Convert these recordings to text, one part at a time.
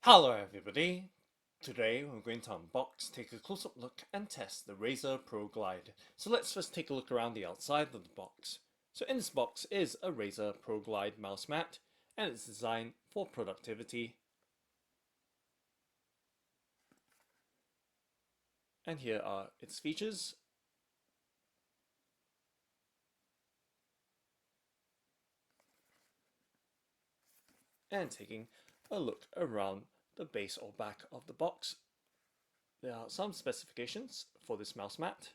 Hello everybody! Today we're going to unbox, take a close-up look and test the Razer Pro Glide. So let's first take a look around the outside of the box. So in this box is a Razer Pro Glide mouse mat and it's designed for productivity. And here are its features. And taking a look around the base or back of the box, there are some specifications for this mouse mat.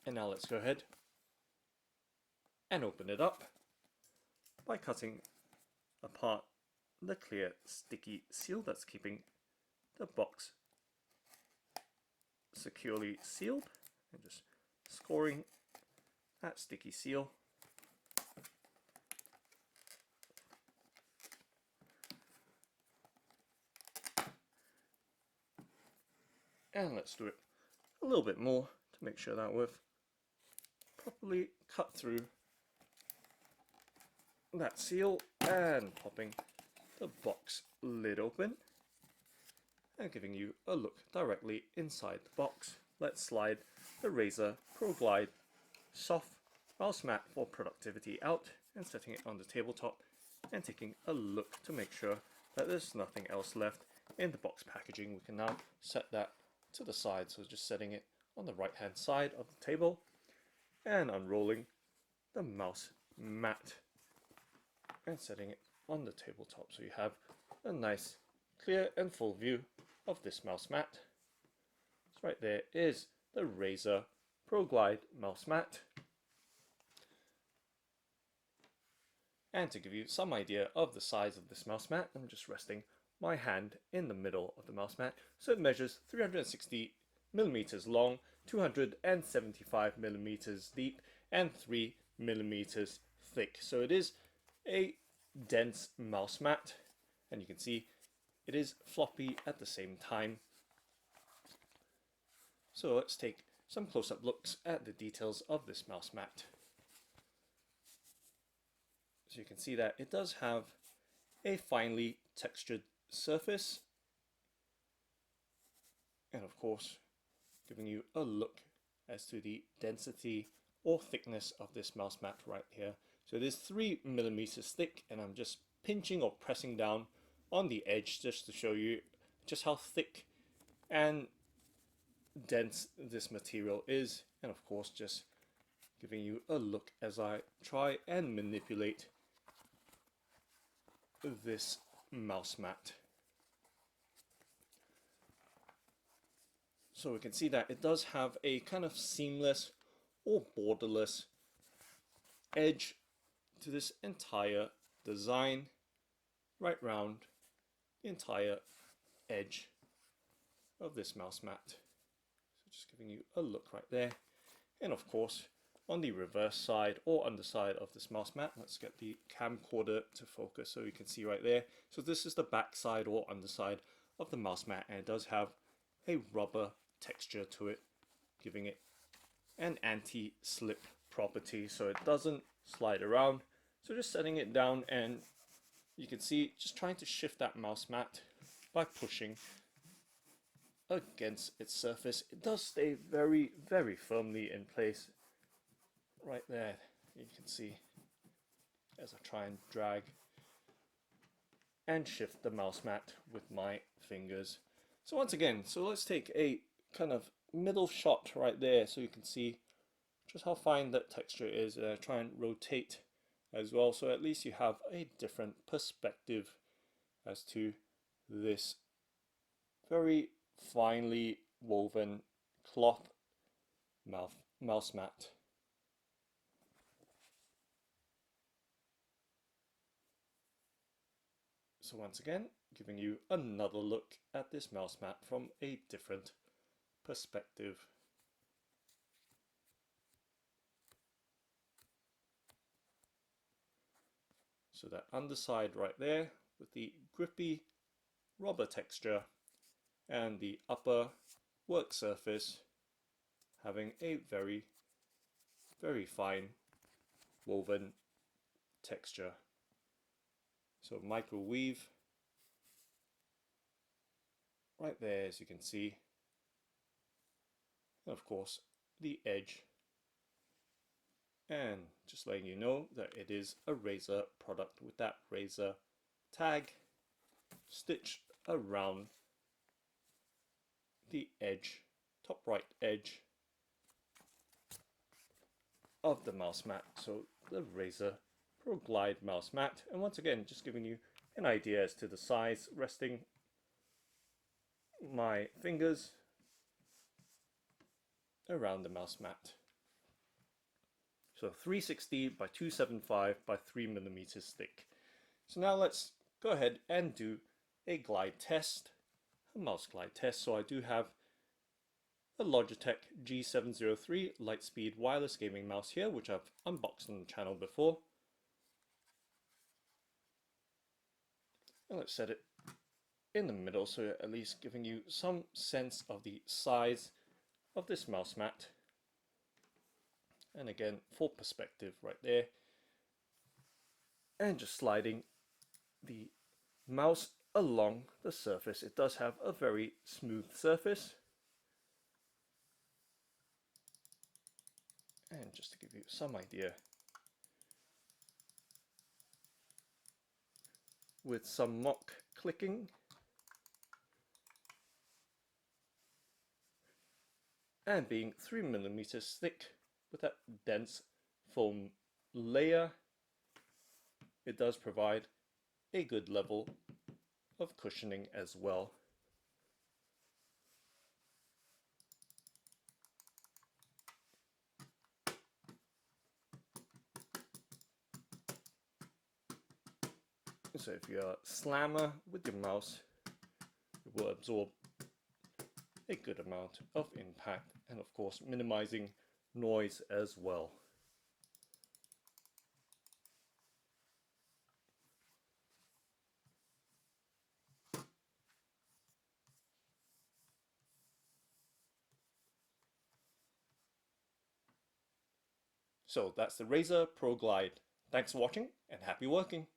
And now let's go ahead and open it up by cutting apart the clear sticky seal that's keeping the box securely sealed and just scoring that sticky seal. And let's do it a little bit more to make sure that we've properly cut through that seal and popping the box lid open and giving you a look directly inside the box. Let's slide the Razer Pro Glide soft mouse mat for productivity out and setting it on the tabletop and taking a look to make sure that there's nothing else left in the box packaging. We can now set that to the side, so just setting it on the right hand side of the table and unrolling the mouse mat and setting it on the tabletop so you have a nice clear and full view of this mouse mat. So right there is the Razer Pro Glide mouse mat. And to give you some idea of the size of this mouse mat, I'm just resting my hand in the middle of the mouse mat. So it measures 360 millimeters long, 275 millimeters deep, and 3 millimeters thick. So it is a dense mouse mat, and you can see it is floppy at the same time. So let's take some close-up looks at the details of this mouse mat. So you can see that it does have a finely textured surface, and of course giving you a look as to the density or thickness of this mouse mat right here. So it is 3 millimeters thick, and I'm just pinching or pressing down on the edge just to show you just how thick and dense this material is, and of course just giving you a look as I try and manipulate this mouse mat. So we can see that it does have a kind of seamless or borderless edge to this entire design, right round the entire edge of this mouse mat. So just giving you a look right there. And of course on the reverse side or underside of this mouse mat, let's get the camcorder to focus so you can see right there. So this is the back side or underside of the mouse mat, and it does have a rubber texture to it, giving it an anti-slip property so it doesn't slide around. So just setting it down, and you can see just trying to shift that mouse mat by pushing against its surface. It does stay very, very firmly in place right there. You can see as I try and drag and shift the mouse mat with my fingers. So once again, so let's take a kind of middle shot right there so you can see just how fine that texture is. Try and rotate as well, so at least you have a different perspective as to this very finely woven cloth mouse mat. So once again, giving you another look at this mouse mat from a different perspective. So that underside right there with the grippy rubber texture, and the upper work surface having a very, very fine woven texture. So microweave right there, as you can see. And of course, the edge. And just letting you know that it is a Razer product with that Razer tag stitched around the edge, top right edge of the mouse mat. So the Razer Pro Glide mouse mat. And once again, just giving you an idea as to the size, resting my fingers around the mouse mat. So 360 by 275 by 3mm thick. So now let's go ahead and do a glide test, a mouse glide test. So I do have a Logitech G703 LIGHTSPEED wireless gaming mouse here, which I've unboxed on the channel before. And let's set it in the middle, so at least giving you some sense of the size of this mouse mat. And again, for perspective right there. And just sliding the mouse along the surface. It does have a very smooth surface. And just to give you some idea, with some mock clicking, and being 3mm thick with that dense foam layer, it does provide a good level of cushioning as well. So if you're a slammer with your mouse, it will absorb a good amount of impact, and of course minimizing noise as well. So that's the Razer Pro Glide. Thanks for watching and happy working!